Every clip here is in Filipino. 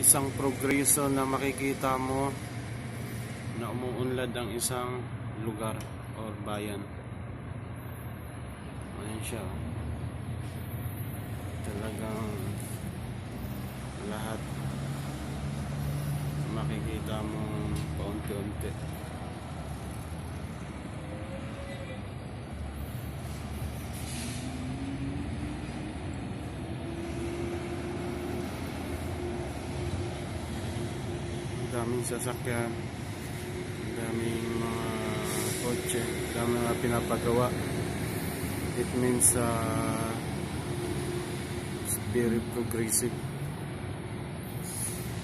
isang progreso na makikita mo na umuunlad ang isang lugar or bayan. Ayan siya, talagang lahat makikita mo paunti-unti. Daming sasakyan, daming mga kotse, daming mga pinapagawa. It means it's very progressive.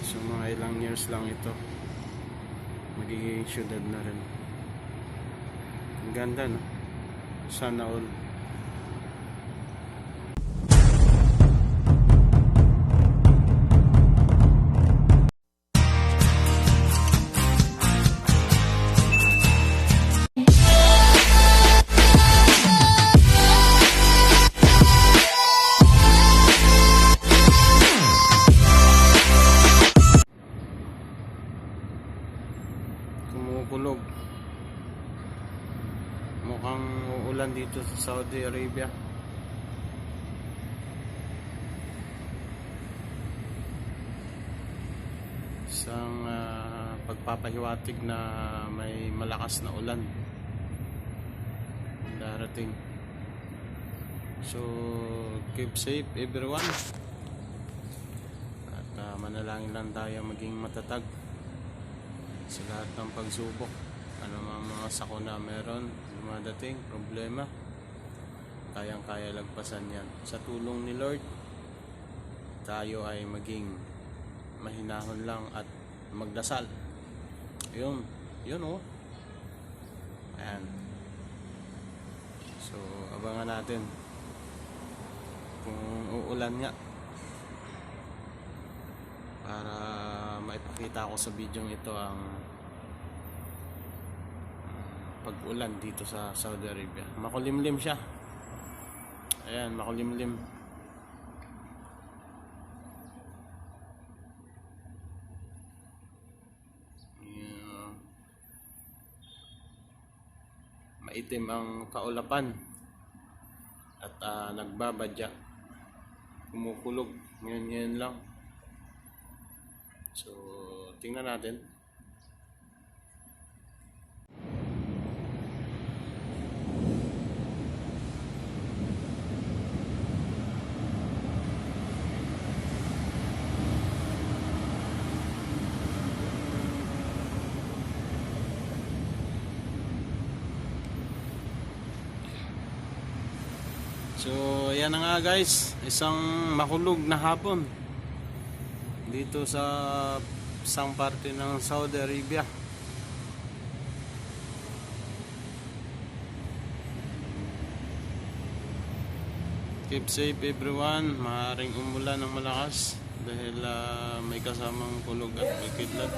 So mga ilang years lang ito, magiging syudad na rin. Ang ganda, no? Sana all. Kumukulog, mukhang uulan dito sa Saudi Arabia. Isang pagpapahiwatig na may malakas na ulan darating. So keep safe everyone, at manalangin lang tayo maging matatag sa lahat ng pagsubok. Ano mga sakuna meron dumadating, problema, kayang-kaya lagpasan yan. Sa tulong ni Lord, tayo ay maging mahinahon lang at magdasal. Yun oh. Ayan. So abangan natin kung uulan nga, para maipakita ko sa video ito ang pag-ulan dito sa Saudi Arabia. Makulimlim siya. Ayan, makulimlim. Maitim ang kaulapan at nagbabadya, kumukulog ngayon lang. So tingnan natin. So yan na nga guys, isang makulog na hapon dito sa isang parte ng Saudi Arabia. Keep safe everyone. Maaaring umulan ng malakas dahil may kasamang kulog at bukidlat.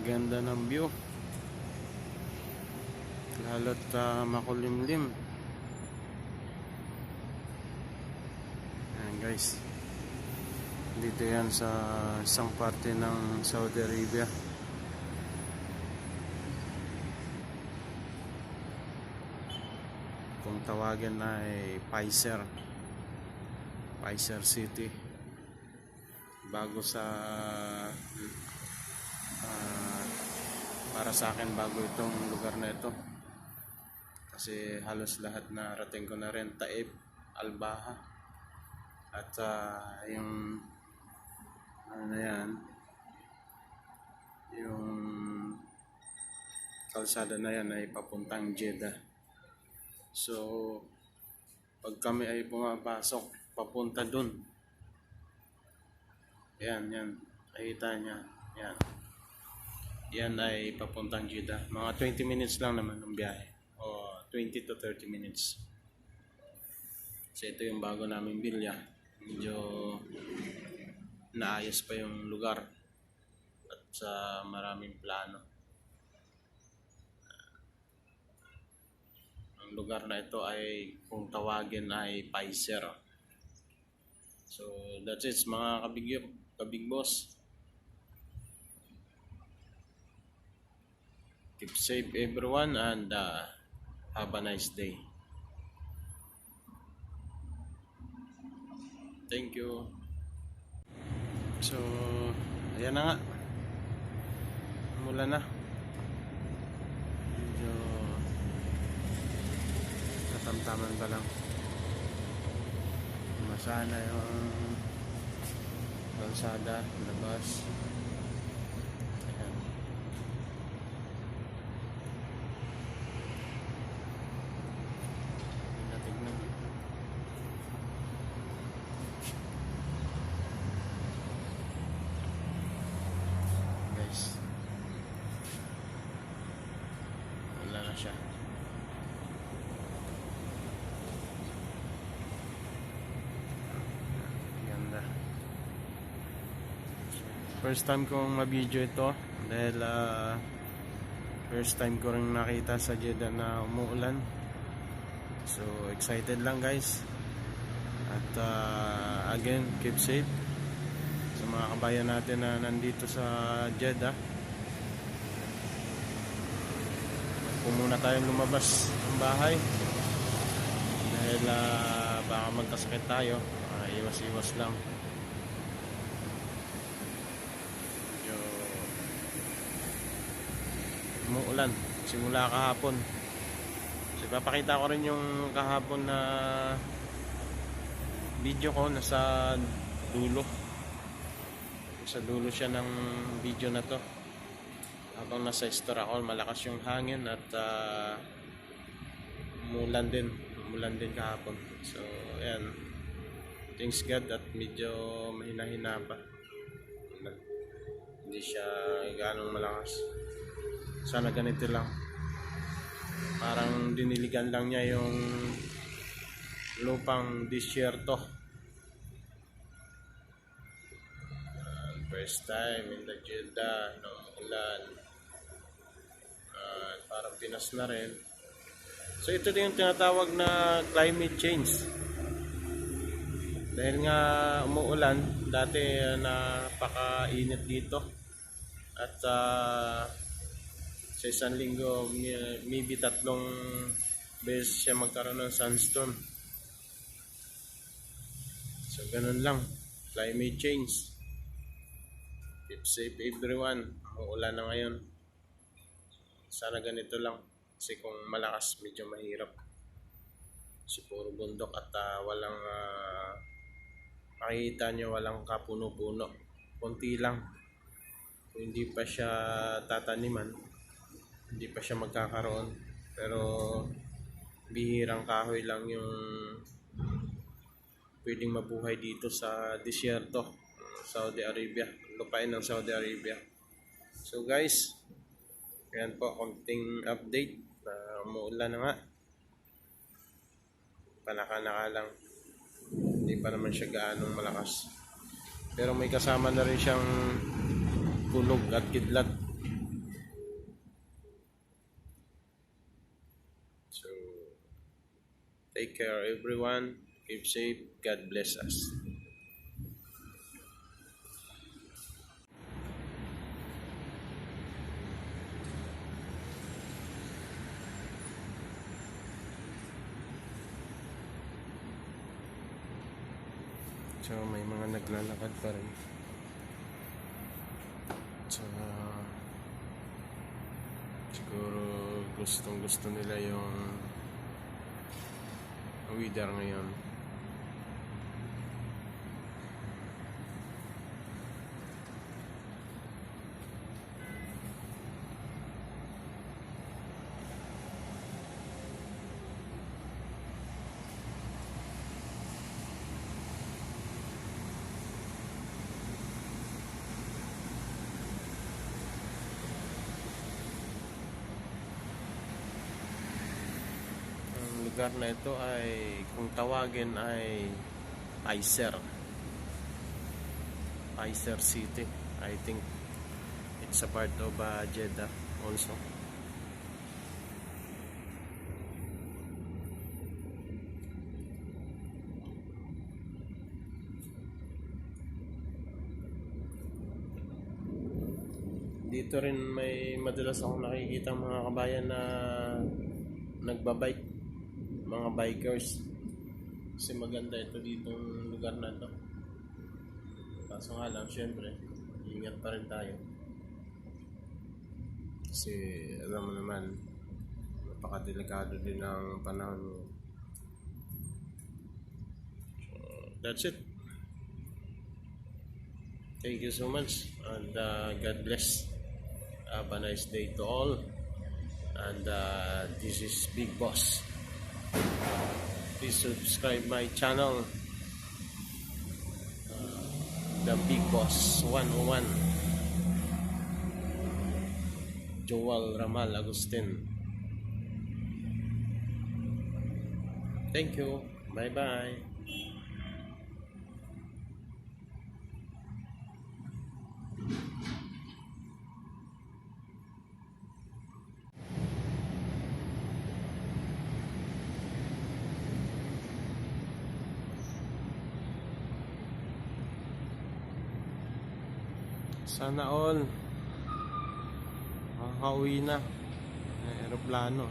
Ganda ng view. Lalo't makulimlim. Ayan guys. Dito yan sa isang parte ng Saudi Arabia. Kung tawagin ay Paiser City. Bago sa para sa akin, bago itong lugar na ito. Kasi halos lahat na rating ko na rin. Taib, Al-Baha, at yung ano na yan, yung kalsada na yan ay papuntang Jeddah. So pag kami ay pumapasok papunta dun, yan, nakita niya, yan ay papuntang Jeddah. Mga 20 minutes lang naman ang biyahe, o 20 to 30 minutes. So ito yung bago naming bilya. Medyo naayos pa yung lugar at sa maraming plano. Ang lugar na ito ay, kung tawagin ay Paiser. So that's it mga kabig boss. Keep safe everyone, and have a nice day. Thank you. So ayan na nga, mula na. Medyo katamtaman pa lang. Masana yung kalsada, labas. Ayan. Natignan. Guys, wala na siya. First time kong ma-video ito dahil first time ko rin nakita sa Jeddah na umuulan. So excited lang guys. At again, keep safe sa mga kabayan natin na nandito sa Jeddah. Kung muna tayong lumabas ng bahay dahil baka magkasakit tayo, iwas-iwas lang. Umuulan simula kahapon. So ipapakita ko rin yung kahapon na video ko, nasa dulo. Sa dulo siya ng video na to. Habang nasa store ako, malakas yung hangin at umulan din kahapon. So ayan, thanks God at medyo mahina-hina pa. Hindi siya ganong malakas. Sana ganito lang. Parang diniligan lang niya yung lupang disyerto. First time in the Jeddah, ulan. Parang Pinas na rin. So ito din yung tinatawag na climate change. Dahil nga umuulan, dati napakainit dito. At sa isang linggo, maybe 3 beses siya magkaroon ng sunstorm. So ganun lang, climate change. Keep safe everyone. Uulan na ngayon. Sana ganito lang, kasi kung malakas medyo mahirap. Kasi puro bundok at walang makikita nyo, walang kapuno-puno. Kunti lang. Kung hindi pa siya tataniman, hindi pa siya magkakaroon, pero bihirang kahoy lang yung pwedeng mabuhay dito sa disyerto, Saudi Arabia, lupain ng Saudi Arabia. So guys, yan po, konting update na umuulan na nga. Panaka-naka lang, hindi pa naman siya gaanong malakas, pero may kasama na rin siyang kulog at kidlat. Take care everyone. Keep safe. God bless us. So may mga naglalakad pa rin. So siguro gustong gusto nila yung weather ngayon. Lugar na ito ay kung tawagin ay Iser City. I think it's a part of Jeddah also. Dito rin may madalas akong nakikita mga kabayan na nagbabike, mga bikers, kasi maganda ito ditong lugar na ito. Kaso nga lang, syempre ingat pa rin tayo kasi alam mo naman napakadelikado din ng panahon. So, that's it. Thank you so much and God bless. Have a nice day to all, and this is Big Boss. Please subscribe my channel, The Big Boss 101, Joel Ramal Agustin. Thank you. Bye bye. Sana all makakauwi na aeroplano.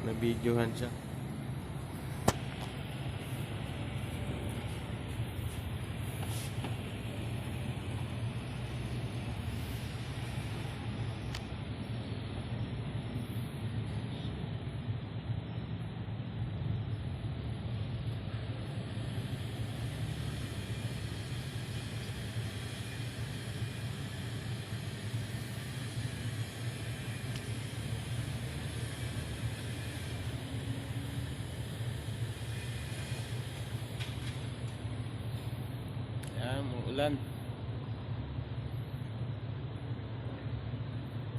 Nabidyohan siya. Umuulan.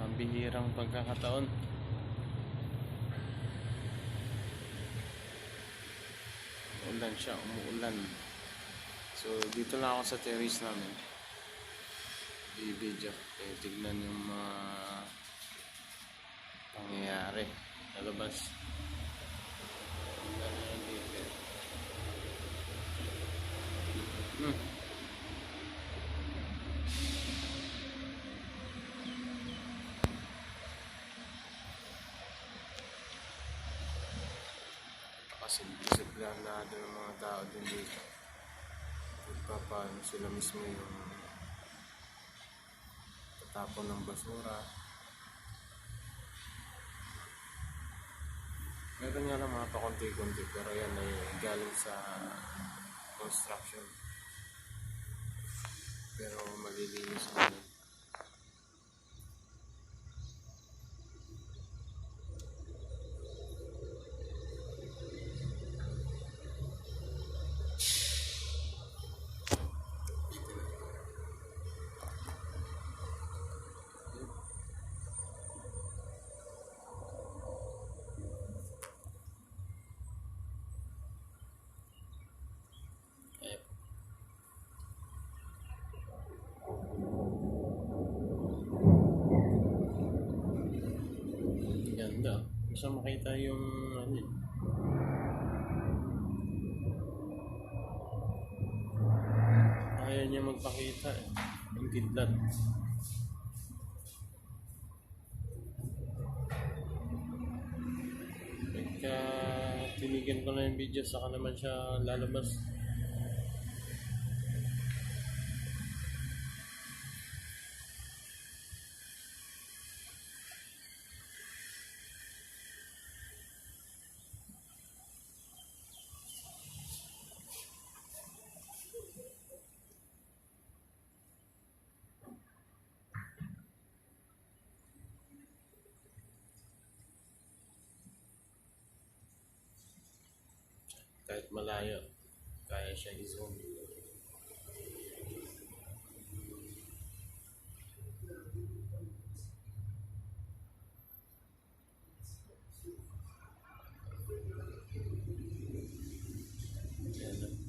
Pambihirang pagkakataon. Umuulan siya, umuulan. So dito lang ako sa terrace namin. I-video. Tignan yung mga pangyayari sa labas. Kasi disiplinado ng mga tao din dito. Paano sila mismo yung tatapon ng basura. Meron nga lang mga pakunti-kunti, pero yan ay galing sa construction. Pero malilinis naman. siya makita yung ano eh. Ayaw niya magpakita eh. Yung kidlat. Pagka tinigyan ko na yung video, saka naman siya lalabas. Kahit malayo, kaya siya i-zoom. Yan.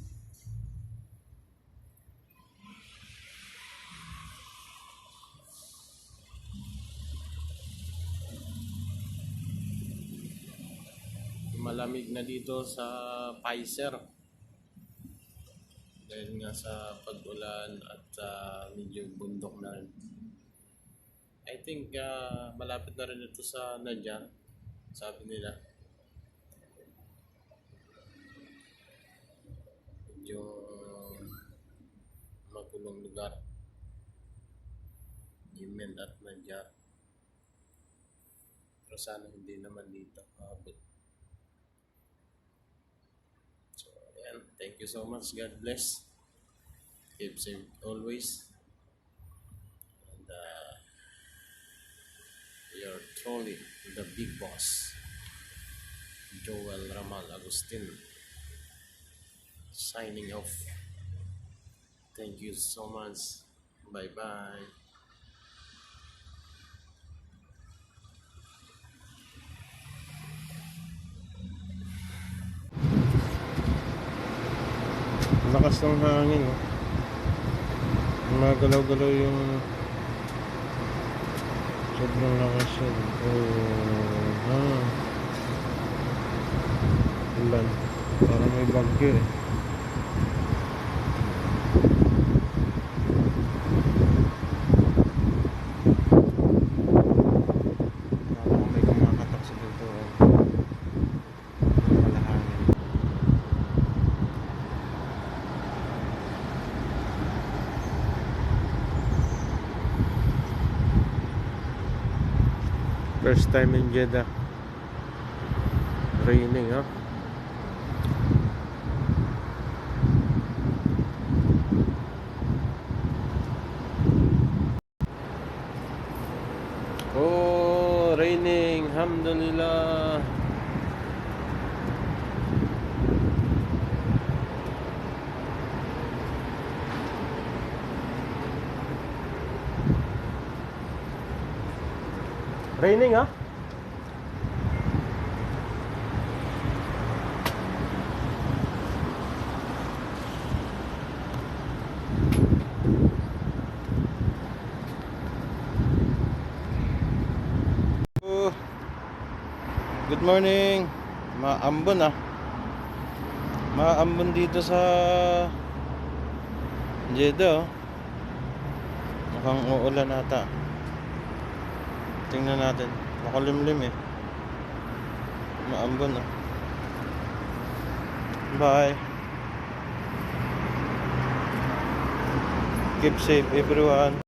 Malamig na dito sa Pfizer dahil nga sa pag-ulan at medyo bundok na rin. I think malapit na rin ito sa Nadia, sabi nila. Medyo magulong lugar, Yemen at Nadia, pero sana hindi naman dito abot. Thank you so much. God bless. Keep safe always. And you're truly the big boss, Joel Ramal Agustin, signing off. Thank you so much. Bye bye. Lakas ng hangin, oh. Magalaw-galaw yung sobrang lakas yun. Ulan. Parang may bagyo eh. Parang may kumakatak sa dito. Malahangin. First time in Jeddah. Raining, huh? Oh, raining. Alhamdulillah. Raining, huh? Good morning. Maambon, ah. Maambon dito sa Jeddah, oh. Mukhang uulan ata. Tingnan natin. Makalimlim eh. Maambon, ah. Bye. Keep safe everyone.